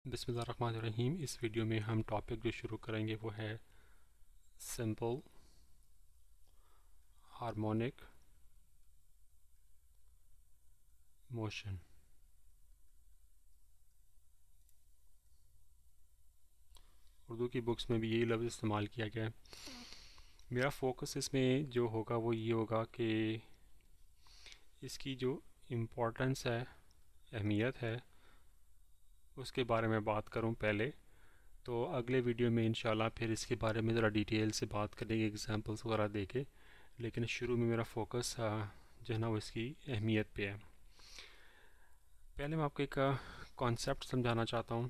बिस्मिल्लाहिर्रहमानिर्रहीम। इस वीडियो में हम टॉपिक जो शुरू करेंगे वो है सिंपल हार्मोनिक मोशन। उर्दू की बुक्स में भी यही लफ्ज़ इस्तेमाल किया गया है। मेरा फोकस इसमें जो होगा वो ये होगा कि इसकी जो इम्पोर्टेंस है, अहमियत है, उसके बारे में बात करूं पहले। तो अगले वीडियो में इंशाल्लाह फिर इसके बारे में ज़रा डिटेल से बात करेंगे, एग्जांपल्स वगैरह देके। लेकिन शुरू में मेरा फोकस जो है ना वो इसकी अहमियत पे है। पहले मैं आपको एक कॉन्सेप्ट समझाना चाहता हूँ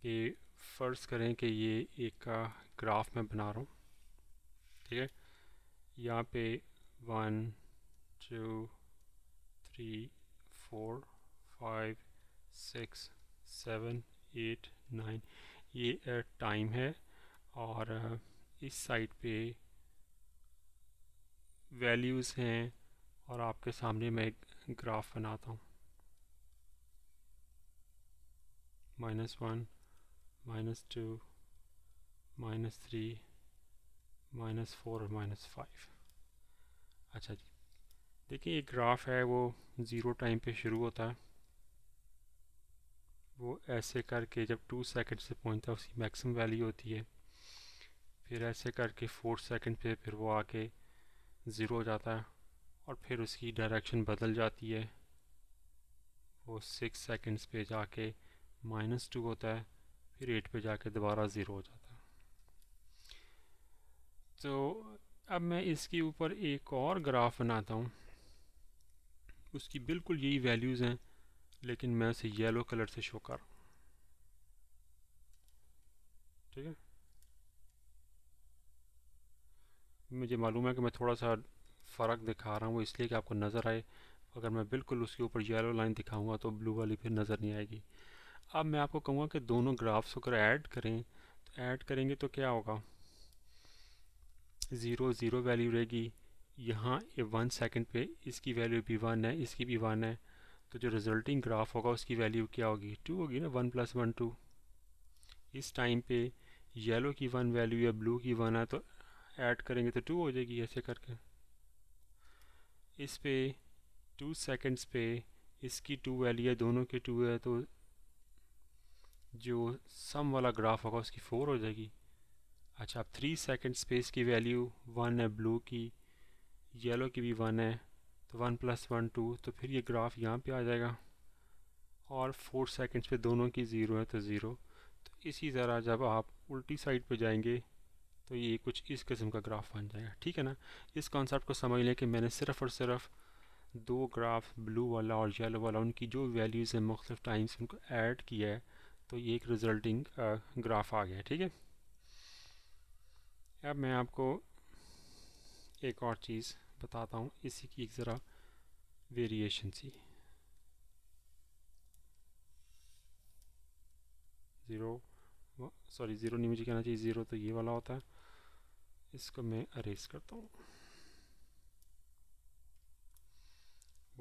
कि फ़र्ज़ करें कि ये एक ग्राफ मैं बना रहा हूँ, ठीक है। यहाँ पे 1 2 3 4 5 6 7 8 9 ये टाइम है, और इस साइड पे वैल्यूज़ हैं, और आपके सामने मैं एक ग्राफ बनाता हूँ। -1 -2 -3 -4 और -5। अच्छा जी, देखिए ये ग्राफ है वो ज़ीरो टाइम पे शुरू होता है। वो ऐसे करके जब 2 सेकंड से पहुंचता है उसकी मैक्सिमम वैल्यू होती है। फिर ऐसे करके 4 सेकंड पे फिर वो आके ज़ीरो हो जाता है, और फिर उसकी डायरेक्शन बदल जाती है। वो 6 सेकंड्स पे जाके -2 होता है, फिर 8 पे जाके दोबारा ज़ीरो हो जाता है। तो अब मैं इसके ऊपर एक और ग्राफ बनाता हूँ। उसकी बिल्कुल यही वैल्यूज़ हैं, लेकिन मैं उसे येलो कलर से शो कर रहा हूँ, ठीक है। मुझे मालूम है कि मैं थोड़ा सा फ़र्क दिखा रहा हूँ, वो इसलिए कि आपको नज़र आए। अगर मैं बिल्कुल उसके ऊपर येलो लाइन दिखाऊंगा तो ब्लू वाली फिर नज़र नहीं आएगी। अब मैं आपको कहूँगा कि दोनों ग्राफ्स अगर ऐड करें, तो ऐड करेंगे तो क्या होगा, ज़ीरो ज़ीरो वैल्यू रहेगी। यहाँ 1 सेकंड पे इसकी वैल्यू भी 1 है, इसकी भी 1 है। तो जो रिजल्टिंग ग्राफ होगा उसकी वैल्यू क्या होगी, 2 होगी ना। 1 + 1 2। इस टाइम पे येलो की 1 वैल्यू या ब्लू की 1 है, तो ऐड करेंगे तो 2 हो जाएगी ऐसे करके। इस पे 2 सेकंड्स पे इसकी 2 वैल्यू है, दोनों की 2 है, तो जो सम वाला ग्राफ होगा उसकी 4 हो जाएगी। अच्छा, अब 3 सेकंड्स पे इसकी वैल्यू 1 है ब्लू की, येलो की भी 1 है, तो 1 + 1 2। तो फिर ये ग्राफ यहाँ पे आ जाएगा, और 4 सेकंड्स पे दोनों की 0 है तो 0। तो इसी तरह जब आप उल्टी साइड पे जाएंगे तो ये कुछ इस किस्म का ग्राफ बन जाएगा, ठीक है ना। इस कॉन्सेप्ट को समझ लें कि मैंने सिर्फ़ और सिर्फ दो ग्राफ, ब्लू वाला और येलो वाला, उनकी जो वैल्यूज़ हैं मुख्तलिफ टाइम्स, उनको ऐड किया है, तो ये एक रिजल्टिंग ग्राफ आ गया, ठीक है। अब मैं आपको एक और चीज़ बताता हूँ, इसी की एक ज़रा वेरिएशन सी। ज़ीरो, सॉरी ज़ीरो नहीं मुझे कहना चाहिए, ज़ीरो तो ये वाला होता है। इसको मैं अरेज करता हूँ।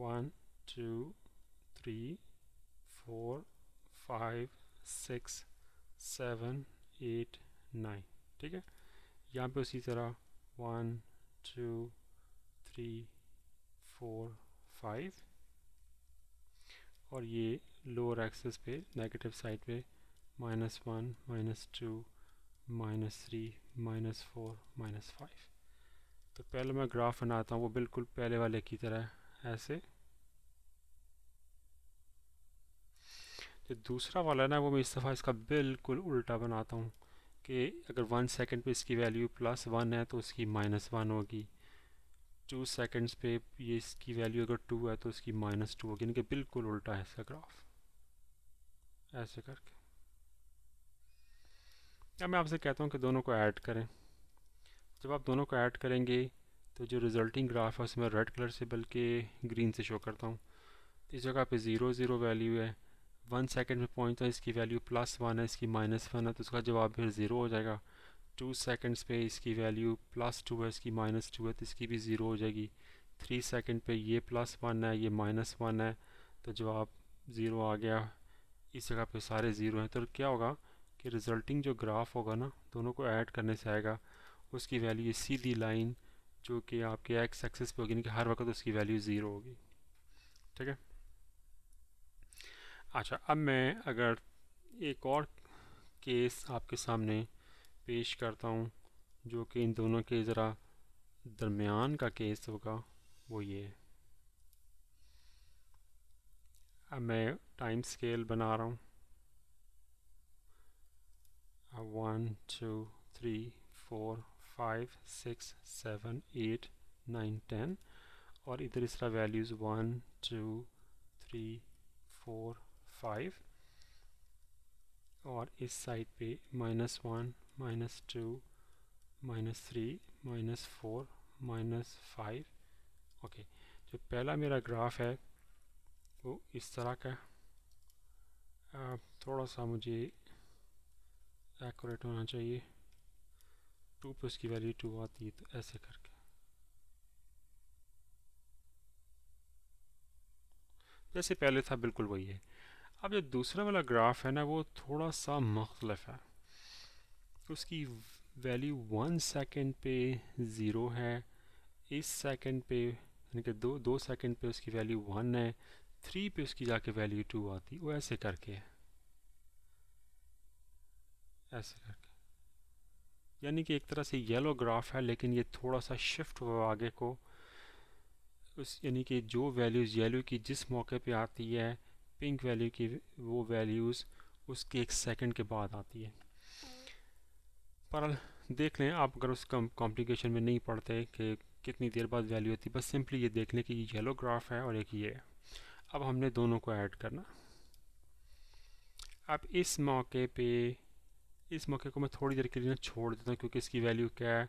1 2 3 4 5 6 7 8 9, ठीक है। यहाँ पे उसी तरह 1 2 3 4 5, और ये लोअर एक्सेस पे नेगेटिव साइड पे -1 -2 -3 -4 -5। तो पहले मैं ग्राफ बनाता हूँ वो बिल्कुल पहले वाले की तरह ऐसे। जो दूसरा वाला है ना, वो मैं इस दफ़ा इसका बिल्कुल उल्टा बनाता हूँ कि अगर 1 सेकंड पे इसकी वैल्यू +1 है तो उसकी -1 होगी। 2 सेकंड्स पे ये इसकी वैल्यू अगर 2 है तो उसकी -2 होगी, यानी कि बिल्कुल उल्टा है इसका ग्राफ, ऐसे करके। अब मैं आपसे कहता हूँ कि दोनों को ऐड करें। जब आप दोनों को ऐड करेंगे तो जो रिज़ल्टिंग ग्राफ है उसमें रेड कलर से बल्कि ग्रीन से शो करता हूँ। इस जगह पे 0 0 वैल्यू है, 1 सेकंड में पहुँचता है, इसकी वैल्यू +1 है, इसकी -1 है, तो उसका जवाब फिर 0 हो जाएगा। 2 सेकंड्स पे इसकी वैल्यू +2 है, इसकी -2 है, तो इसकी भी 0 हो जाएगी। 3 सेकंड पे ये +1 है, ये -1 है, तो जवाब 0 आ गया। इस जगह पे सारे ज़ीरो हैं, तो क्या होगा कि रिज़ल्टिंग जो ग्राफ होगा ना, दोनों को ऐड करने से आएगा, उसकी वैल्यू सीधी लाइन जो कि आपके एक्स एक्सिस पे होगी, यानी कि हर वक्त उसकी वैल्यू ज़ीरो होगी। ठीक है। अच्छा, अब मैं अगर एक और केस आपके सामने पेश करता हूँ जो कि इन दोनों के ज़रा दरमियान का केस होगा, वो ये है। अब मैं टाइम स्केल बना रहा हूँ, 1 2 3 4 5 6 7 8 9 10, और इधर इस तरह वैल्यूज़ 1 2 3 4 5, और इस साइड पे -1 -2 -3 -4 -5। ओके, जो पहला मेरा ग्राफ है वो इस तरह का, थोड़ा सा मुझे एक्यूरेट होना चाहिए, 2 पे उसकी वैल्यू 2 आती है, तो ऐसे करके जैसे पहले था बिल्कुल वही है। अब जो दूसरा वाला ग्राफ है ना, वो थोड़ा सा मुख्तलिफ है, उसकी वैल्यू 1 सेकेंड पे ज़ीरो है, इस सेकंड पे यानी कि दो सेकंड पे उसकी वैल्यू 1 है, 3 पे उसकी जाके वैल्यू 2 आती, वो ऐसे करके है, ऐसे करके, यानी कि एक तरह से येलो ग्राफ है, लेकिन ये थोड़ा सा शिफ्ट हुआ आगे को, उस यानी कि जो वैल्यूज़ येलो की जिस मौके पे आती है, पिंक वैल्यू की वो वैल्यूज़ उसके एक सेकंड के बाद आती है। पर देख लें आप, अगर उस कॉम्प्लिकेशन में नहीं पढ़ते कि कितनी देर बाद वैल्यू होती, बस सिंपली ये देख लें कि ये येलो ग्राफ है और एक ये है। अब हमने दोनों को ऐड करना। अब इस मौके को मैं थोड़ी देर के लिए छोड़ देता हूँ, क्योंकि इसकी वैल्यू क्या है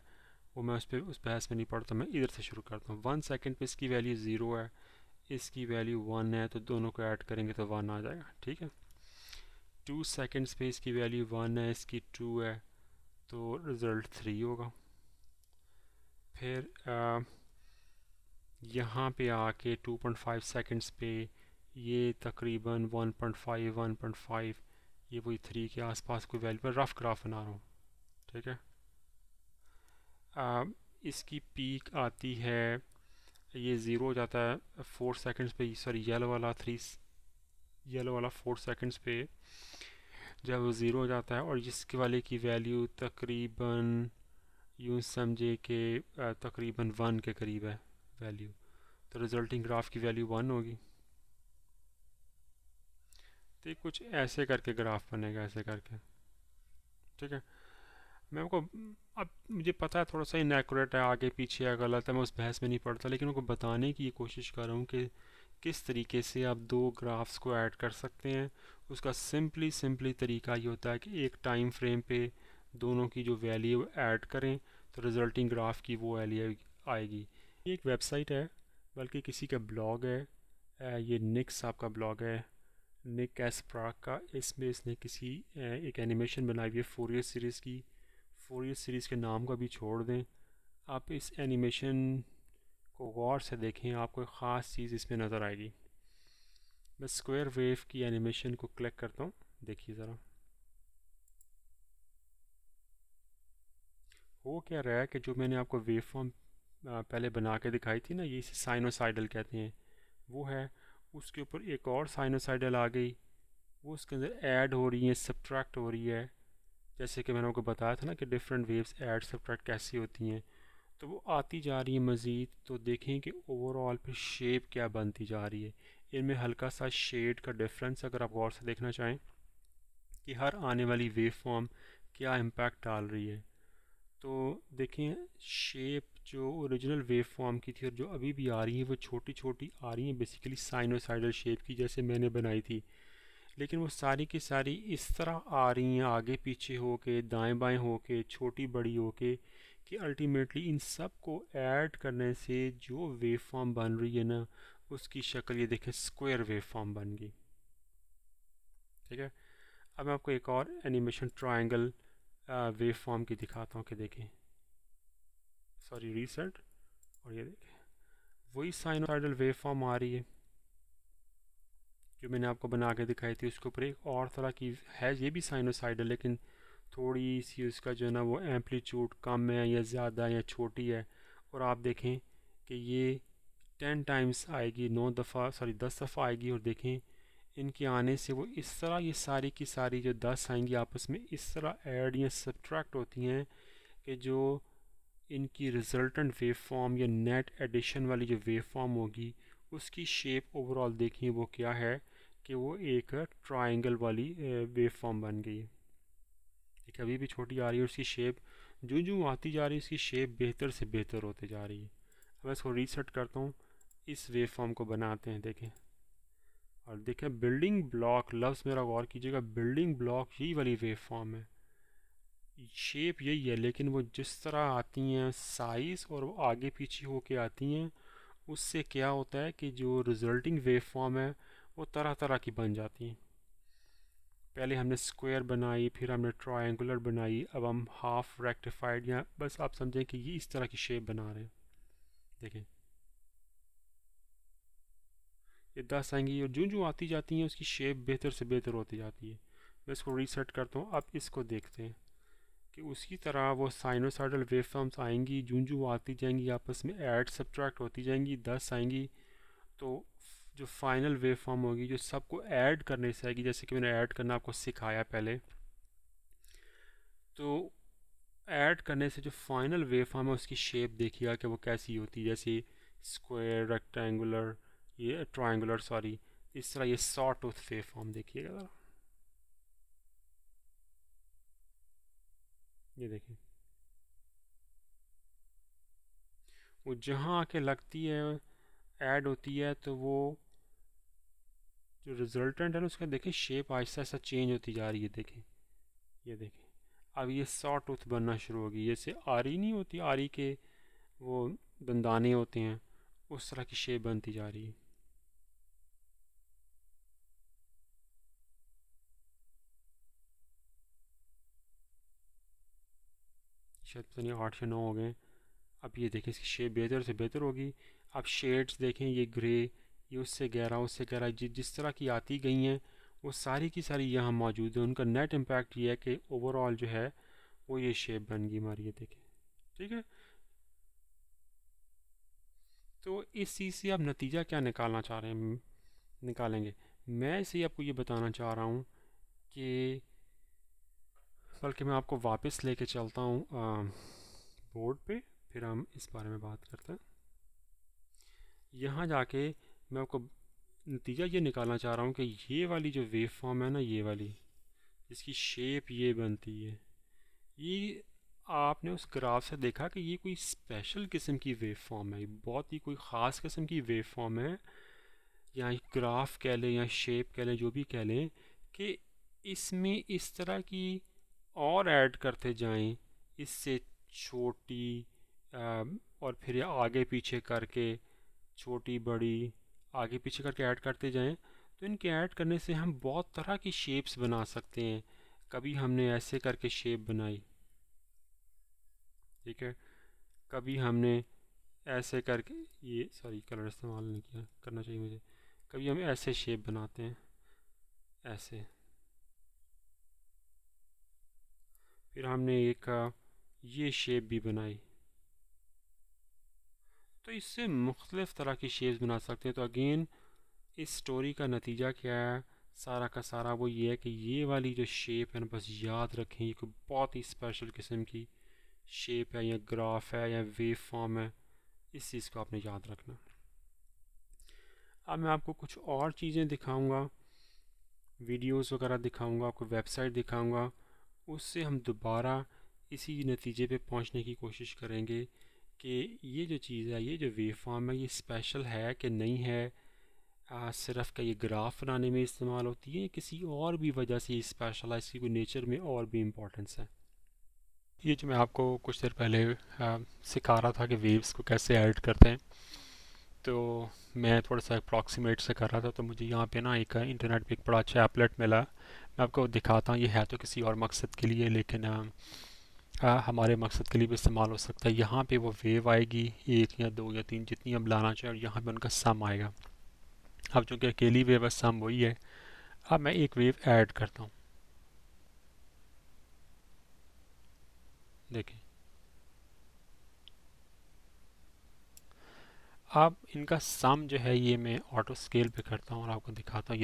वो मैं उस बहस में नहीं पढ़ता, मैं इधर से शुरू करता हूँ। 1 सेकंड पे इसकी वैल्यू 0 है, इसकी वैल्यू 1 है, तो दोनों को ऐड करेंगे तो 1 आ जाएगा। ठीक है। 2 सेकंड्स पे इसकी वैल्यू 1 है, इसकी 2 है, तो रिज़ल्ट 3 होगा। फिर यहाँ पे आके 2.5 सेकंड्स पे ये तकरीबन 1.5 ये वही 3 के आसपास कोई वैल्यू पर रफ ग्राफ बना रहा हूँ। ठीक है। इसकी पीक आती है, ये ज़ीरो हो जाता है 4 सेकंड्स पे, सॉरी येलो वाला 4 सेकंड्स पे जब वो ज़ीरो हो जाता है, और जिसके वाले की वैल्यू तकरीबन यूँ समझे कि तकरीबन 1 के करीब है वैल्यू, तो रिज़ल्टिंग ग्राफ की वैल्यू 1 होगी। तो कुछ ऐसे करके ग्राफ बनेगा, ऐसे करके। ठीक है। मैं आपको, अब मुझे पता है थोड़ा सा इनएक्यूरेट है, आगे पीछे या गलत है, मैं उस बहस में नहीं पड़ता, लेकिन उनको बताने की कोशिश कर रहा हूँ कि किस तरीके से आप दो ग्राफ्स को ऐड कर सकते हैं। उसका सिंपली तरीका ये होता है कि एक टाइम फ्रेम पे दोनों की जो वैल्यू ऐड करें, तो रिज़ल्टिंग ग्राफ की वो वैल्यू आएगी। ये एक वेबसाइट है, बल्कि किसी का ब्लॉग है, ये निक साहब का ब्लॉग है, निक एस प्राक का। इसमें इसने किसी एक एनिमेशन बनाई हुई है फोरियर सीरीज़ की। फोरियर सीरीज़ के नाम को भी छोड़ दें, आप इस एनिमेशन को गौर से देखें, आपको एक ख़ास चीज़ इसमें नज़र आएगी। मैं स्क्वायर वेव की एनिमेशन को क्लिक करता हूँ, देखिए ज़रा हो क्या रहा है कि जो मैंने आपको वेव फॉर्म पहले बना के दिखाई थी ना, ये इसे साइनोसाइडल कहते हैं, वो है। उसके ऊपर एक और साइनोसाइडल आ गई, वो उसके अंदर ऐड हो रही है, सब्ट्रैक्ट हो रही है। जैसे कि मैंने आपको बताया था ना कि डिफरेंट वेव्स ऐड सब्ट्रैक्ट कैसी होती हैं, तो वो आती जा रही है मज़ीद। तो देखें कि ओवरऑल पे शेप क्या बनती जा रही है। इनमें हल्का सा शेड का डिफरेंस अगर आप गौर से देखना चाहें कि हर आने वाली वेव फॉर्म क्या इम्पैक्ट डाल रही है, तो देखें शेप जो ओरिजिनल वेव फॉर्म की थी और जो अभी भी आ रही है, वो छोटी छोटी आ रही हैं, बेसिकली साइनोसाइडल शेप की जैसे मैंने बनाई थी। लेकिन वो सारी की सारी इस तरह आ रही हैं, आगे पीछे हो के, दाएँ बाएँ हो के, छोटी बड़ी हो के, कि अल्टीमेटली इन सब को ऐड करने से जो वेव फॉर्म बन रही है ना, उसकी शक्ल ये देखें स्क्वायर वेव फॉर्म बन गई। ठीक है। अब मैं आपको एक और एनिमेशन ट्रायंगल वेव फॉर्म की दिखाता हूँ कि देखें, सॉरी रीसेट, और ये देखें वही साइनोसाइडल वेव फॉर्म आ रही है। जो मैंने आपको बना के दिखाई थी उसके ऊपर एक और तरह की है, ये भी साइनोसाइडल, लेकिन थोड़ी सी उसका जो है ना वो एम्पलीट्यूड कम है या ज़्यादा या छोटी है। और आप देखें कि ये 10 टाइम्स आएगी, 10 दफ़ा आएगी। और देखें इनके आने से वो इस तरह ये सारी की सारी जो 10 आएंगी आपस में इस तरह ऐड या सब्ट्रैक्ट होती हैं कि जो इनकी रिजल्टेंट वेव फॉर्म या नेट एडिशन वाली जो वेव फॉर्म होगी उसकी शेप ओवरऑल देखिए वो क्या है कि वो एक ट्रायंगल वाली वेव फॉर्म बन गई है। ठीक है, अभी भी छोटी आ रही है, उसकी शेप जो जो आती जा रही है उसकी शेप बेहतर से बेहतर होते जा रही है। अब इसको रीसेट करता हूँ, इस वेव फॉर्म को बनाते हैं। देखें, और देखें बिल्डिंग ब्लॉक लफ्ज़ मेरा गौर कीजिएगा, बिल्डिंग ब्लॉक यही वाली वेव फॉर्म है, शेप यही है, लेकिन वो जिस तरह आती हैं साइज़ और वो आगे पीछे होके आती हैं उससे क्या होता है कि जो रिजल्टिंग वेव फॉर्म है वो तरह तरह की बन जाती हैं। पहले हमने स्क्वायर बनाई, फिर हमने ट्रायंगुलर बनाई, अब हम हाफ रेक्टिफाइड या बस आप समझें कि ये इस तरह की शेप बना रहे हैं। देखें ये 10 आएंगी और जो जो आती जाती हैं उसकी शेप बेहतर से बेहतर होती जाती है। मैं इसको रीसेट करता हूँ। अब इसको देखते हैं कि उसी तरह वो साइनोसाइडल वेव फॉर्म्स आएंगी, जूं जूं आती जाएंगी आपस में ऐड सब्ट्रैक्ट होती जाएंगी, 10 आएंगी तो जो फाइनल वेव फॉर्म होगी जो सबको ऐड करने से आएगी, जैसे कि मैंने ऐड करना आपको सिखाया पहले, तो ऐड करने से जो फाइनल वेव फॉर्म है उसकी शेप देखिएगा कि वो कैसी होती है, जैसे स्क्वायर, रेक्टेंगुलर, ये ट्रायंगुलर सॉरी, इस तरह ये सॉ टूथ वेव फॉर्म देखिएगा ज़रा, ये देखिए वो जहाँ आके लगती है ऐड होती है तो वो जो रिजल्टेंट है ना उसका देखें शेप आहिस्ता आहिस्ता चेंज होती जा रही है। देखें ये देखें अब ये सॉ टूथ बनना शुरू होगी, जैसे आरी नहीं होती, आरी के वो दंदाने होते हैं उस तरह की शेप बनती जा रही है। शायद पता नहीं 8 या 9 हो गए। अब ये देखें इसकी शेप बेहतर से बेहतर होगी। अब शेड्स देखें, ये ग्रे, ये उससे गहरा जिस तरह की आती गई हैं वो सारी की सारी यहाँ मौजूद है। उनका नेट इम्पैक्ट ये है कि ओवरऑल जो है वो ये शेप बन गई हमारी, ये देखें। ठीक है, तो इस चीज़ से आप नतीजा क्या निकालना चाह रहे हैं, निकालेंगे। मैं इसे आपको ये बताना चाह रहा हूँ कि बल्कि मैं आपको वापस लेके चलता हूँ बोर्ड पे, फिर हम इस बारे में बात करते हैं। यहाँ जाके मैं आपको नतीजा ये निकालना चाह रहा हूँ कि ये वाली जो वेव फॉर्म है ना, ये वाली इसकी शेप ये बनती है, ये आपने उस ग्राफ से देखा कि ये कोई स्पेशल किस्म की वेव फॉर्म है, बहुत ही कोई ख़ास किस्म की वेव फॉर्म है, या ग्राफ कह लें या शेप कह लें, जो भी कह लें, कि इसमें इस तरह की और ऐड करते जाएं, इससे छोटी और फिर ये आगे पीछे करके छोटी बड़ी आगे पीछे करके ऐड करते जाएं, तो इनके ऐड करने से हम बहुत तरह की शेप्स बना सकते हैं। कभी हमने ऐसे करके शेप बनाई, ठीक है, कभी हमने ऐसे करके, ये सॉरी कलर इस्तेमाल नहीं किया, करना चाहिए मुझे, कभी हम ऐसे शेप बनाते हैं ऐसे, फिर हमने एक ये शेप भी बनाई, तो इससे मुख्तलिफ़ तरह की शेप्स बना सकते हैं। तो अगेन इस स्टोरी का नतीजा क्या है, सारा का सारा वो ये है कि ये वाली जो शेप है ना, बस याद रखें ये कोई बहुत ही स्पेशल किस्म की शेप है या ग्राफ है या वेव फॉर्म है, इस चीज़ को आपने याद रखना। अब मैं आपको कुछ और चीज़ें दिखाऊंगा, वीडियोस वगैरह दिखाऊंगा, आपको वेबसाइट दिखाऊंगा, उससे हम दोबारा इसी नतीजे पे पहुंचने की कोशिश करेंगे कि ये जो चीज़ है, ये जो वेव फॉर्म है, ये स्पेशल है कि नहीं है, सिर्फ का ये ग्राफ बनाने में इस्तेमाल होती है, किसी और भी वजह से ये स्पेशल है, इसकी कोई नेचर में और भी इम्पोर्टेंस है। ये जो मैं आपको कुछ देर पहले सिखा रहा था कि वेव्स को कैसे ऐड करते हैं, तो मैं थोड़ा सा अप्रॉक्सीमेट से कर रहा था, तो मुझे यहाँ पे ना एक इंटरनेट पे एक बड़ा अच्छा एपलेट मिला। मैं आपको दिखाता हूँ, ये है तो किसी और मकसद के लिए, लेकिन हमारे मकसद के लिए भी इस्तेमाल हो सकता है। यहाँ पे वो वेव आएगी, 1 या 2 या 3 जितनी हम लाना चाहें, और यहाँ पे उनका सम आएगा। अब चूँकि अकेली वेव है, सम वही है। अब मैं एक वेव ऐड करता हूँ, देखें। अब इनका सम जो है ये मैं ऑटो स्केल पे करता हूँ और आपको दिखाता हूँ।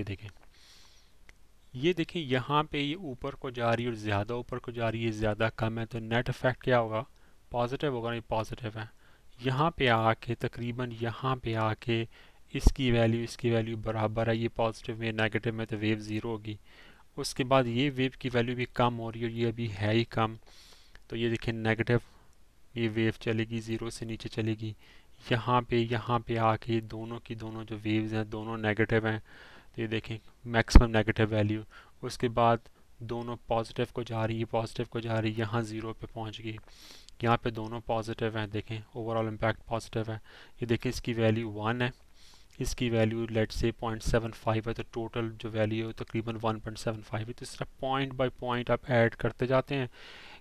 ये देखें यहाँ पे ये ऊपर को जा रही है और ज़्यादा ऊपर को जा रही है, ज़्यादा कम है, तो नेट इफेक्ट क्या होगा? पॉजिटिव होगा। नहीं, पॉजिटिव है। यहाँ पे आके तकरीबन यहाँ पे आके इसकी वैल्यू बराबर है। ये पॉजिटिव में, नेगेटिव में, तो वेव ज़ीरो होगी। उसके बाद ये वेव की वैल्यू भी कम हो रही है और ये अभी है ही कम, तो ये देखें नेगेटिव, ये वेव चलेगी, ज़ीरो से नीचे चलेगी। यहाँ पे आके दोनों की दोनों जो वेव्स हैं दोनों नेगेटिव हैं, तो ये देखें मैक्सिमम नेगेटिव वैल्यू। उसके बाद दोनों पॉजिटिव को जा रही है, पॉजिटिव को जा रही है, यहाँ ज़ीरो पे पहुँच गई। यहाँ पे दोनों पॉजिटिव हैं, देखें ओवरऑल इम्पैक्ट पॉजिटिव है। ये देखें इसकी वैल्यू 1 है, इसकी वैल्यू लेट से 0.75 है, तो टोटल जो वैल्यू है तकरीबन 1.75 है। तो इस तरह पॉइंट बाय पॉइंट आप ऐड करते जाते हैं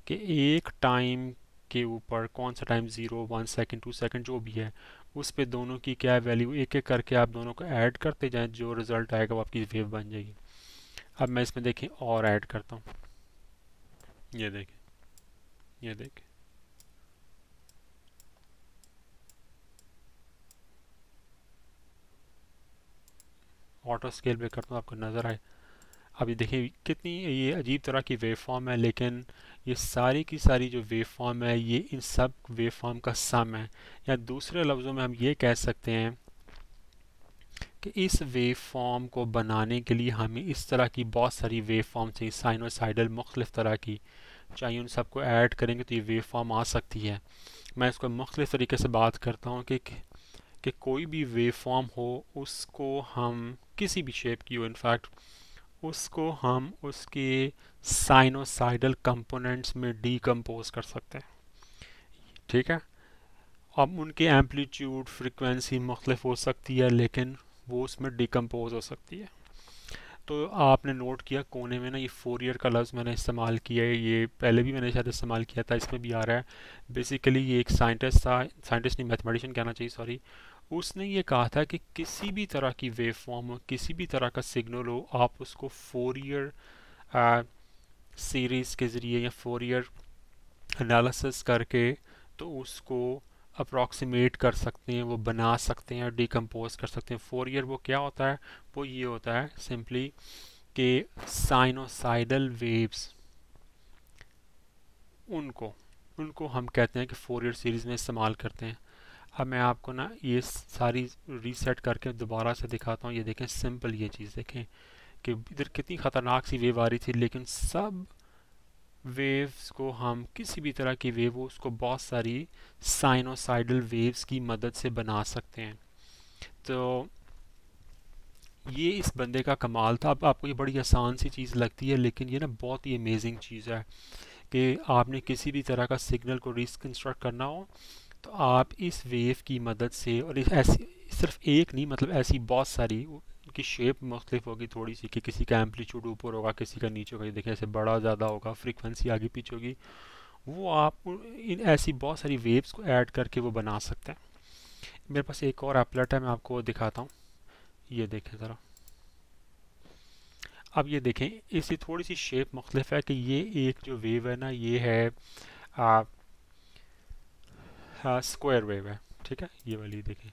कि एक टाइम के ऊपर कौन सा टाइम, 0, 1 सेकेंड, 2 सेकेंड जो भी है, उस पे दोनों की क्या वैल्यू, एक एक करके आप दोनों को ऐड करते जाएं, जो रिज़ल्ट आएगा वो आपकी वेव बन जाएगी। अब मैं इसमें देखें और ऐड करता हूँ, ये देखें, ये देखें, ऑटो स्केल पे करता हूँ, आपको नज़र आए। अब ये देखिए कितनी ये अजीब तरह की वेव फॉर्म है, लेकिन ये सारी की सारी जो वेव फॉर्म है ये इन सब वेव फॉर्म का सम है। या दूसरे लफ्ज़ों में हम ये कह सकते हैं कि इस वेव फॉर्म को बनाने के लिए हमें इस तरह की बहुत सारी वेव फॉर्म चाहिए, साइनोसाइडल मुख्तलिफ तरह की चाहिए। उन सबको ऐड करेंगे तो ये वेव फॉर्म आ सकती है। मैं इसको मुख्तलिफ तरीके से बात करता हूँ कि कोई भी वेव फॉर्म हो, उसको हम किसी भी शेप की हो इनफैक्ट, उसको हम उसके साइनोसाइडल कंपोनेंट्स में डीकम्पोज कर सकते हैं। ठीक है। अब उनके एम्पलीट्यूड फ्रिक्वेंसी मुख्तलिफ हो सकती है, लेकिन वो उसमें डिकम्पोज हो सकती है। तो आपने नोट किया कोने में ना ये फोरियर का लफ्ज़ मैंने इस्तेमाल किया है, ये पहले भी मैंने शायद इस्तेमाल किया था, इसमें भी आ रहा है। बेसिकली ये एक साइंटिस्ट था, साइंटिस्ट नहीं मैथमेटिशियन कहना चाहिए, सॉरी। उसने ये कहा था कि किसी भी तरह की वेव फॉर्म हो, किसी भी तरह का सिग्नल हो, आप उसको फोरियर सीरीज़ के ज़रिए या फोरियर एनालिसिस करके तो उसको अप्रॉक्सीमेट कर सकते हैं, वो बना सकते हैं, डिकम्पोज कर सकते हैं। फोरियर वो क्या होता है? वो ये होता है सिंपली कि साइनोसाइडल वेव्स, उनको उनको हम कहते हैं कि फोरियर सीरीज़ में इस्तेमाल करते हैं। अब मैं आपको ना ये सारी रीसेट करके दोबारा से दिखाता हूँ। ये देखें सिंपल, ये चीज़ देखें कि इधर कितनी ख़तरनाक सी वेव आ रही थी, लेकिन सब वेव्स को हम किसी भी तरह की वेव हो उसको बहुत सारी साइनोसाइडल वेव्स की मदद से बना सकते हैं। तो ये इस बंदे का कमाल था। अब आपको ये बड़ी आसान सी चीज़ लगती है, लेकिन ये ना बहुत ही अमेजिंग चीज़ है कि आपने किसी भी तरह का सिग्नल को रिकंस्ट्रक्ट करना हो तो आप इस वेव की मदद से, और ऐसी सिर्फ एक नहीं, मतलब ऐसी बहुत सारी, उनकी शेप मुख्तलिफ होगी थोड़ी सी, कि किसी का एम्पलीट्यूड ऊपर होगा, किसी का नीचे होगा, देखें ऐसे बड़ा ज़्यादा होगा, फ्रीक्वेंसी आगे पीछे होगी, वो आप इन ऐसी बहुत सारी वेव्स को ऐड करके वो बना सकते हैं। मेरे पास एक और एप्लेट है, मैं आपको दिखाता हूँ। ये देखें ज़रा। अब ये देखें इसकी थोड़ी सी शेप मुख्तलिफ है कि ये एक जो वेव है ना, ये है स्क्वायर वेव है। ठीक है, ये वाली देखें।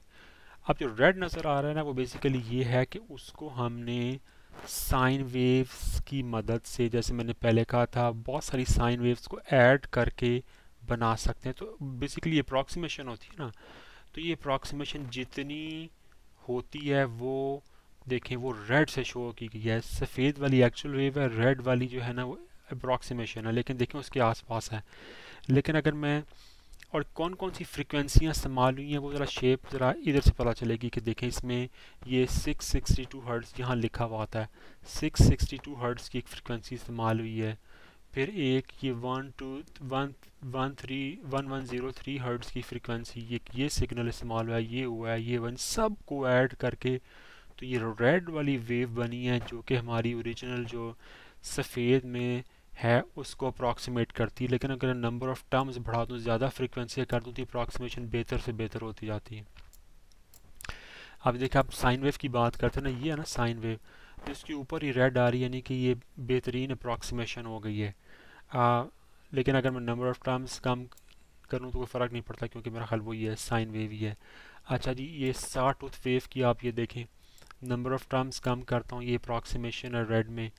अब जो रेड नज़र आ रहा है ना, वो बेसिकली ये है कि उसको हमने साइन वेव्स की मदद से, जैसे मैंने पहले कहा था, बहुत सारी साइन वेव्स को ऐड करके बना सकते हैं। तो बेसिकली ये अप्रॉक्सीमेशन होती है ना, तो ये अप्रॉक्सीमेशन जितनी होती है वो देखें वो रेड से शो की गई है। सफ़ेद वाली एक्चुअल वेव है, रेड वाली जो है ना वो अप्रॉक्सीमेशन है, लेकिन देखें उसके आसपास है। लेकिन अगर मैं, और कौन कौन सी फ्रिक्वेंसियाँ इस्तेमाल हुई हैं वो ज़रा शेप ज़रा इधर से पता चलेगी कि देखें इसमें ये 662 हर्ट्ज़ यहाँ लिखा हुआ आता है, 662 हर्ट्ज़ की एक फ्रिक्वेंसी इस्तेमाल हुई है। फिर एक ये 1103 हर्ट्ज़ की फ्रिक्वेंसी, ये सिग्नल इस्तेमाल हुआ है, ये हुआ है, ये वन सब को ऐड करके तो ये रेड वाली वेव बनी है, जो कि हमारी ओरिजिनल जो सफ़ेद में है उसको अप्रॉक्सीमेट करती है। लेकिन अगर नंबर ऑफ़ टर्म्स बढ़ा दूँ, ज़्यादा फ्रिक्वेंसी कर दूँ, तो अप्रॉक्सीमेशन बेहतर से बेहतर होती जाती है। अब देखिए आप साइन वेव की बात करते हैं ना, ये है ना साइन वेव, तो इसके ऊपर ही रेड आ रही है, यानी कि ये बेहतरीन अप्रॉक्सीमेशन हो गई है। लेकिन अगर मैं नंबर ऑफ़ टर्म्स कम करूँ तो कोई फ़र्क नहीं पड़ता, क्योंकि मेरा ख्याल वही है, साइन वेव ही है। अच्छा जी, ये सार टूथ वेव की आप ये देखें, नंबर ऑफ़ टर्म्स कम करता हूँ, ये अप्रॉक्सीमेशन है रेड में।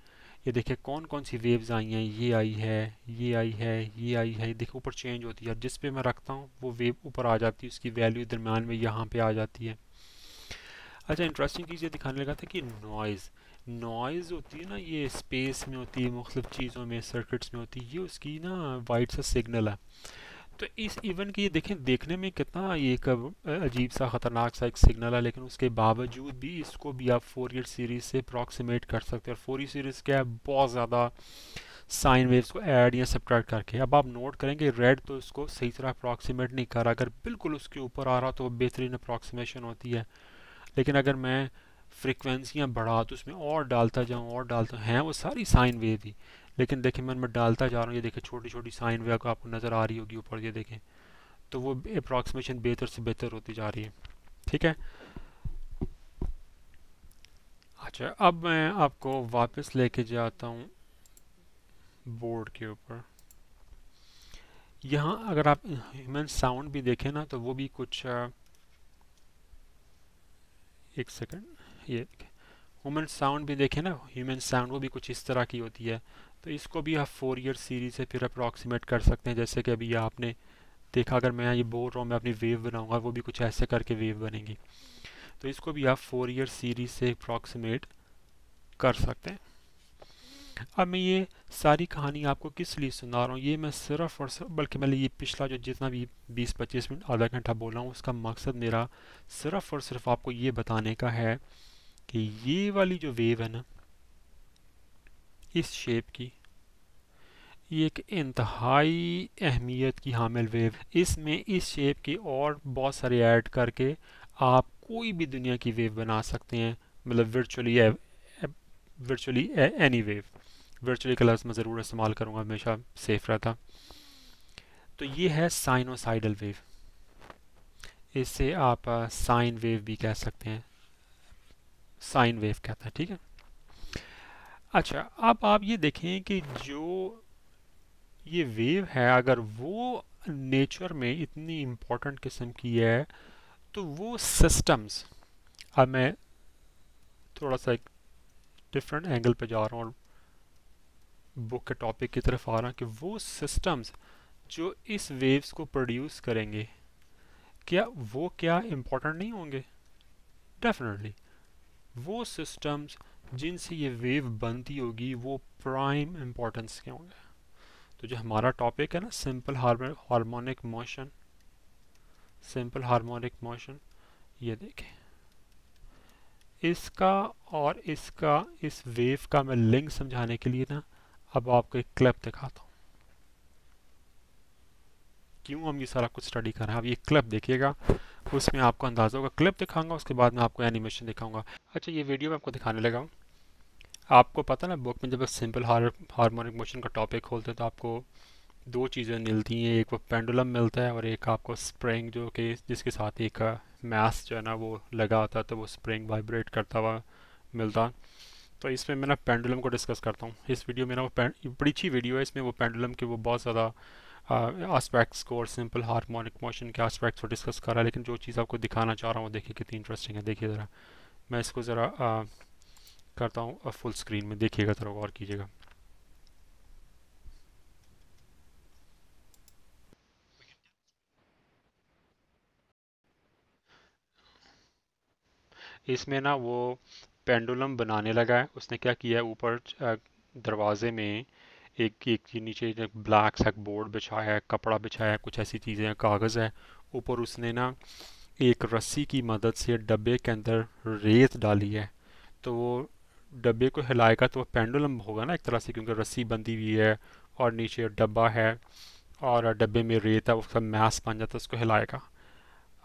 ये देखिए कौन कौन सी वेव्स आई हैं, ये आई है, ये आई है, ये आई है, देखो ऊपर चेंज होती है, जिस पे मैं रखता हूँ वो वेव ऊपर आ जाती है, उसकी वैल्यू दरम्यान में यहाँ पे आ जाती है। अच्छा, इंटरेस्टिंग चीज़ ये दिखाने लगा था कि नॉइज़ नॉइज़ होती है ना, ये स्पेस में होती है, मुख्तलिफ चीज़ों में, सर्किट्स में होती है, ये उसकी ना वाइट सा सिग्नल है। तो इस इवन की ये देखें, देखने में कितना ये एक अजीब सा ख़तरनाक सा एक सिग्नल है, लेकिन उसके बावजूद भी इसको भी आप फोरियर सीरीज़ से अप्रॉक्सीमेट कर सकते हैं। और फोरियर सीरीज़ क्या है, बहुत ज़्यादा साइन वेव्स को ऐड या सब्ट्रैक्ट करके। अब आप नोट करेंगे रेड तो इसको सही तरह अप्रॉक्सीमेट नहीं कर रहा, अगर बिल्कुल उसके ऊपर आ रहा तो बेहतरीन अप्रॉक्सीमेशन होती है। लेकिन अगर मैं फ्रिक्वेंसियाँ बढ़ा तो उसमें और डालता जाऊँ और डालता हैं वो सारी साइन वेव ही, लेकिन देखिए मैं डालता जा रहा हूँ, ये देखें छोटी छोटी साइन वेव आपको नज़र आ रही होगी ऊपर, ये देखें, तो वो अप्रॉक्सीमेशन बेहतर से बेहतर होती जा रही है। ठीक है। अच्छा, अब मैं आपको वापस लेके जाता हूँ बोर्ड के ऊपर। यहाँ अगर आप ह्यूमन साउंड भी देखें ना, तो वो भी कुछ एक सेकंड, ये ह्यूमन साउंड भी देखें ना, ह्यूमन साउंड वो भी कुछ इस तरह की होती है। तो इसको भी आप फोरियर सीरीज से फिर अप्रॉक्सीमेट कर सकते हैं, जैसे कि अभी आपने देखा, अगर मैं ये बोल रहा हूँ मैं अपनी वेव बनाऊंगा, वो भी कुछ ऐसे करके वेव बनेगी। तो इसको भी आप फोरियर सीरीज से अप्रॉक्सीमेट कर सकते हैं। अब मैं ये सारी कहानी आपको किस लिए सुना रहा हूँ, ये मैं सिर्फ और सिर्फ, बल्कि मैं ये पिछला जो जितना भी 20-25 मिनट आधा घंटा बोला हूँ, उसका मकसद मेरा सिर्फ और सिर्फ आपको ये बताने का है कि ये वाली जो वेव है ना, इस शेप की, ये एक इंतहाई अहमियत की हामिल वेव। इसमें इस शेप के और बहुत सारे ऐड करके आप कोई भी दुनिया की वेव बना सकते हैं, मतलब वर्चुअली एनी वेव। वर्चुअली का लफ्ज़ मैं ज़रूर इस्तेमाल करूँगा, हमेशा सेफ रहता। तो ये है साइनोसाइडल वेव, इससे आप साइन वेव भी कह सकते हैं, साइन वेव कहते हैं। ठीक है। अच्छा, अब आप ये देखें कि जो ये वेव है, अगर वो नेचर में इतनी इम्पोर्टेंट किस्म की है, तो वो सिस्टम्स, अब मैं थोड़ा सा एक डिफरेंट एंगल पे जा रहा हूँ और बुक के टॉपिक की तरफ आ रहा हूँ, कि वो सिस्टम्स जो इस वेव्स को प्रोड्यूस करेंगे, क्या इम्पोर्टेंट नहीं होंगे? डेफिनेटली वो सिस्टम्स जिनसे ये वेव बनती होगी वो प्राइम इम्पोर्टेंस के होंगे। तो जो हमारा टॉपिक है ना, harmonic motion, simple harmonic motion, ये देखें, इसका और इसका, इस वेव का मैं लिंक समझाने के लिए ना अब आपको एक क्लिप दिखाता हूँ। क्यों हम ये सारा कुछ स्टडी कर रहे हैं, आप ये क्लिप देखिएगा, उसमें आपको अंदाज़ा होगा। क्लिप दिखाऊंगा, उसके बाद मैं आपको एनिमेशन दिखाऊंगा। अच्छा, ये वीडियो मैं आपको दिखाने लगा हूँ। आपको पता ना, बुक में जब सिंपल हार्मोनिक मोशन का टॉपिक खोलते हैं तो आपको दो चीज़ें मिलती हैं, एक वो पेंडुलम मिलता है और एक आपको स्प्रिंग, जो कि जिसके साथ एक मास जो है ना वो लगा होता है, तो वो स्प्रिंग वाइब्रेट करता हुआ मिलता। तो इसमें मैं ना पेंडुलम को डिस्कस करता हूँ इस वीडियो में ना। बड़ी अच्छी वीडियो है, इसमें वो पेंडुलम के वो बहुत ज़्यादा एस्पेक्ट्स को और सिंपल हार्मोनिक मोशन के एस्पेक्ट्स को डिस्कस कर रहा है। लेकिन जो चीज़ आपको दिखाना चाह रहा हूँ, देखिए कितनी इंटरेस्टिंग है। देखिए ज़रा, मैं इसको ज़रा करता हूँ फुल स्क्रीन में, देखिएगा ज़रा, गौर कीजिएगा। इसमें ना वो पेंडुलम बनाने लगा है, उसने क्या किया है, ऊपर दरवाजे में एक नीचे ब्लैक सा बोर्ड बिछाया है, कपड़ा बिछाया है, कुछ ऐसी चीज़ें हैं, कागज़ है। ऊपर उसने ना एक रस्सी की मदद से डब्बे के अंदर रेत डाली है। तो वो डब्बे को हिलाएगा तो वो पेंडुलम होगा ना एक तरह से, क्योंकि रस्सी बंधी हुई है और नीचे डब्बा है और डब्बे में रेत है, उसका मैस बन जाता है, उसको हिलाएगा।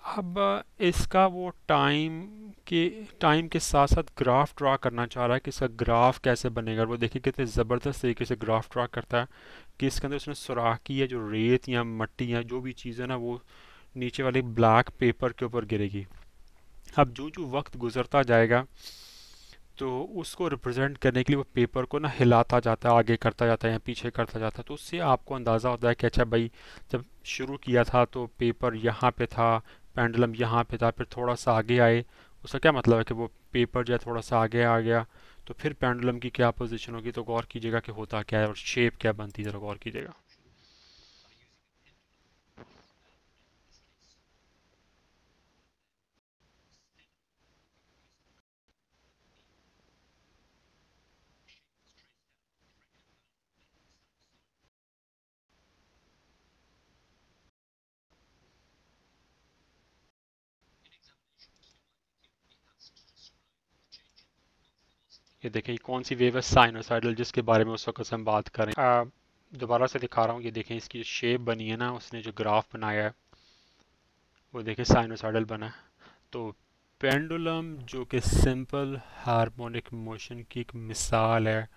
अब इसका वो टाइम के साथ साथ ग्राफ ड्रा करना चाह रहा है कि इसका ग्राफ कैसे बनेगा। वो देखिए कितने ज़बरदस्त तरीके से ग्राफ ड्रा करता है, कि इसके अंदर उसने सुराख की है, जो रेत या मट्टी या जो भी चीज़ है ना, वो नीचे वाले ब्लैक पेपर के ऊपर गिरेगी। अब जो जो वक्त गुजरता जाएगा तो उसको रिप्रेजेंट करने के लिए वो पेपर को ना हिलाता जाता है, आगे करता जाता है या पीछे करता जाता है, तो उससे आपको अंदाज़ा होता है कि अच्छा भाई जब शुरू किया था तो पेपर यहाँ पे था, पेंडुलम यहाँ पे था, फिर थोड़ा सा आगे आए, उसका क्या मतलब है कि वो पेपर जो है थोड़ा सा आगे आ गया, तो फिर पेंडुलम की क्या पोजीशन होगी, तो गौर कीजिएगा कि होता क्या है और शेप क्या बनती है, ज़रा गौर कीजिएगा। ये देखें ये कौन सी वेव है, साइनोसाइडल, जिसके बारे में उस वक्त हम बात कर रहे हैं। दोबारा से दिखा रहा हूँ, ये देखें इसकी जो शेप बनी है ना, उसने जो ग्राफ बनाया है वो देखें साइनोसाइडल बना है। तो पेंडुलम जो कि सिंपल हार्मोनिक मोशन की एक मिसाल है,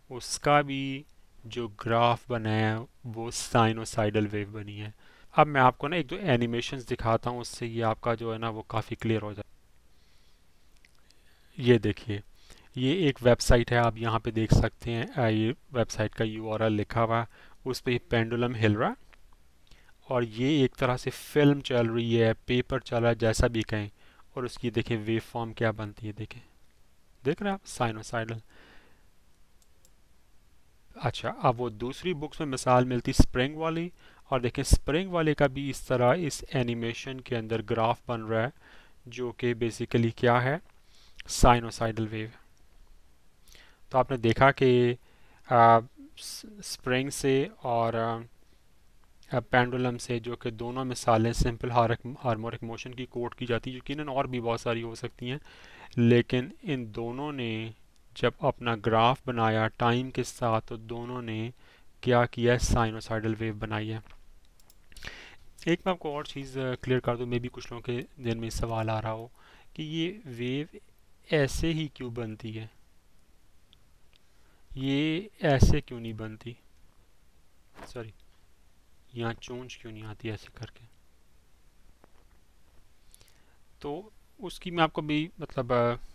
उसका भी जो ग्राफ बनाया है वो साइनोसाइडल वेव बनी है। अब मैं आपको ना एक दो एनिमेशंस दिखाता हूँ, उससे ये आपका जो है ना वो काफ़ी क्लियर हो जाए। ये देखिए, ये एक वेबसाइट है, आप यहाँ पे देख सकते हैं, ये वेबसाइट का यूआरएल लिखा हुआ है, उस पर पेंडुलम हिल रहा है और ये एक तरह से फिल्म चल रही है, पेपर चल रहा है, जैसा भी कहें, और उसकी देखें वेव फॉर्म क्या बनती है, देखें, देख रहे हैं आप, साइनोसाइडल। अच्छा, अब वो दूसरी बुक्स में मिसाल मिलती स्प्रिंग वाली, और देखें स्प्रिंग वाले का भी इस तरह इस एनिमेशन के अंदर ग्राफ बन रहा है, जो कि बेसिकली क्या है, साइनोसाइडल वेव। तो आपने देखा कि स्प्रिंग से और पेंडुलम से, जो कि दोनों मिसालें सिंपल हार्मोनिक मोशन की कोट की जाती है, यकीनन और भी बहुत सारी हो सकती हैं, लेकिन इन दोनों ने जब अपना ग्राफ बनाया टाइम के साथ, तो दोनों ने क्या किया है, साइनोसाइडल वेव बनाई है। एक मैं आपको और चीज़ क्लियर कर दूँ, मे भी कुछ लोगों के दिन में सवाल आ रहा हो कि ये वेव ऐसे ही क्यों बनती है, ये ऐसे क्यों नहीं बनती, सॉरी, यहाँ चोंच क्यों नहीं आती ऐसे करके। तो उसकी मैं आपको भी मतलब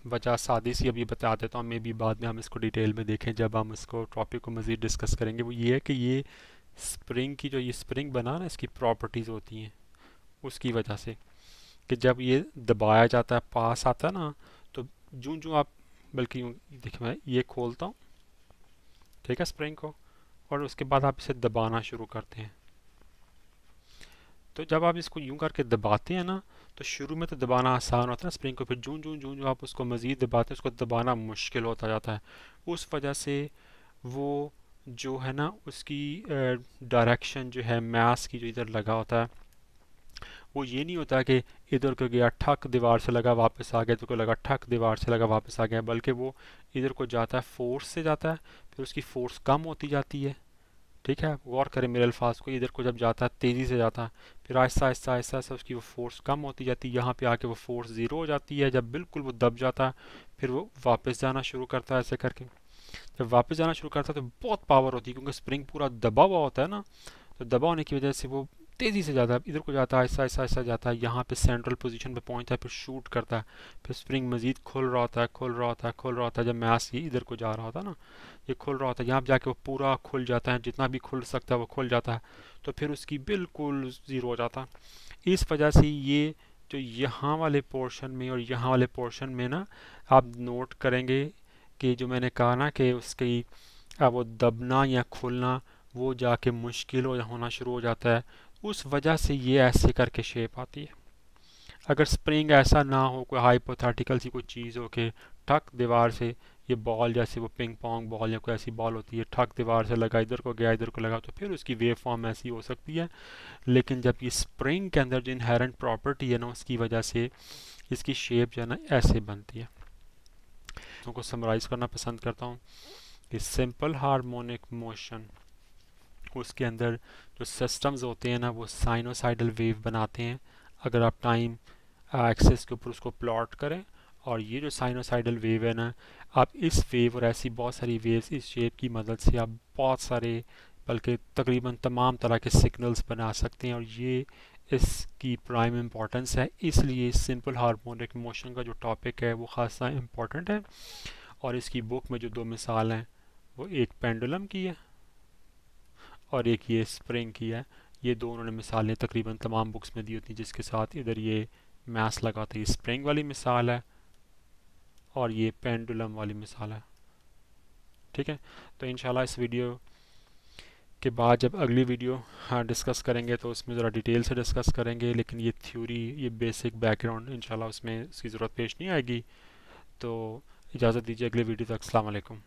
वजह सादी सी अभी बता देता हूँ, मे भी बाद में हम इसको डिटेल में देखें जब हम इसको टॉपिक को मज़ीद डिस्कस करेंगे। वो ये है कि ये स्प्रिंग की जो ये स्प्रिंग बना ना, इसकी प्रॉपर्टीज़ होती हैं उसकी वजह से, कि जब ये दबाया जाता है, पास आता है ना, तो जूं जूं आप, बल्कि देखिए मैं ये खोलता हूँ, ठीक है, स्प्रिंग को, और उसके बाद आप इसे दबाना शुरू करते हैं, तो जब आप इसको यूं करके दबाते हैं ना, तो शुरू में तो दबाना आसान होता है स्प्रिंग को, फिर जूं जूं जूं जूं आप उसको मज़ीद दबाते हैं, उसको दबाना मुश्किल होता जाता है। उस वजह से वो जो है ना उसकी डायरेक्शन जो है मास की, जो इधर लगा होता है, वो ये नहीं होता कि इधर को गया ठक दीवार से लगा वापस आ गया, तो को लगा ठक दीवार से लगा वापस आ गया, बल्कि वो इधर को जाता है, फोर्स से जाता है, फिर उसकी फोर्स कम होती जाती है। ठीक है, गौर करें मेरे अल्फाज को, इधर को जब जाता है तेज़ी से जाता है, फिर आहिस्ता आहिस्ता आहिस्ता आहिस्ता उसकी वो फोर्स कम होती जाती है, यहाँ पे आके वो फोर्स ज़ीरो हो जाती है, जब बिल्कुल वो दब जाता है फिर वो वापस जाना शुरू करता है, ऐसे करके जब वापस जाना शुरू करता है तो बहुत पावर होती है, क्योंकि स्प्रिंग पूरा दबा हुआ होता है ना, तो दबा होने की वजह से वो तेज़ी से जाता है, इधर को जाता है, आहिस्ता आहिस्ता आहिस्ता जाता है, यहाँ पे सेंट्रल पोजीशन पे पहुँचता है, फिर शूट करता है, फिर स्प्रिंग मज़ीद खुल रहा होता है, खुल रहा होता है, खुल रहा होता है, जब मास ये इधर को जा रहा होता है ना, ये खुल रहा होता है, यहाँ पे जाके वो पूरा खुल जाता है, जितना भी खुल सकता है वो खुल जाता है, तो फिर उसकी बिल्कुल ज़ीरो हो जाता है। इस वजह से ये जो यहाँ वाले पोर्शन में और यहाँ वाले पोर्शन में ना, आप नोट करेंगे कि जो मैंने कहा ना कि उसकी वो दबना या खुलना वो जाके मुश्किल हो होना शुरू हो जाता है, उस वजह से ये ऐसे करके शेप आती है। अगर स्प्रिंग ऐसा ना हो, कोई हाइपोथेटिकल सी कोई चीज़ हो कि ठक दीवार से ये बॉल, जैसे वो पिंग पोंग बॉल या कोई ऐसी बॉल होती है, ठक दीवार से लगा, इधर को गया, इधर को लगा, तो फिर उसकी वेव फॉर्म ऐसी हो सकती है। लेकिन जब ये स्प्रिंग के अंदर जो इनहेरेंट प्रॉपर्टी है ना, उसकी वजह से इसकी शेप जो है ना ऐसे बनती है। उनको समराइज़ करना पसंद करता हूँ कि सिंपल हार्मोनिक मोशन, उसके अंदर जो सिस्टम्स होते हैं ना वो साइनोसाइडल वेव बनाते हैं। अगर आप टाइम एक्सिस के ऊपर उसको प्लॉट करें, और ये जो साइनोसाइडल वेव है ना, आप इस वेव और ऐसी बहुत सारी वेव्स इस शेप की मदद से आप बहुत सारे, बल्कि तकरीबन तमाम तरह के सिग्नल्स बना सकते हैं, और ये इसकी प्राइम इम्पोर्टेंस है, इसलिए सिंपल हार्मोनिक मोशन का जो टॉपिक है वो खासा इम्पोर्टेंट है। और इसकी बुक में जो दो मिसाल हैं वो एक पेंडुलम की है और एक ये स्प्रिंग की है। ये दो उन्होंने मिसालें तकरीबन तमाम बुक्स में दी होती हैं, जिसके साथ इधर ये मैथ्स लगाते हैं। स्प्रिंग वाली मिसाल है और ये पेंडुलम वाली मिसाल है। ठीक है, तो इंशाल्लाह इस वीडियो के बाद जब अगली वीडियो डिस्कस करेंगे तो उसमें ज़रा डिटेल से डिस्कस करेंगे, लेकिन ये थ्योरी, ये बेसिक बैकग्राउंड इंशाल्लाह उसमें इसकी ज़रूरत पेश नहीं आएगी। तो इजाज़त दीजिए, अगली वीडियो तक। अस्सलाम वालेकुम।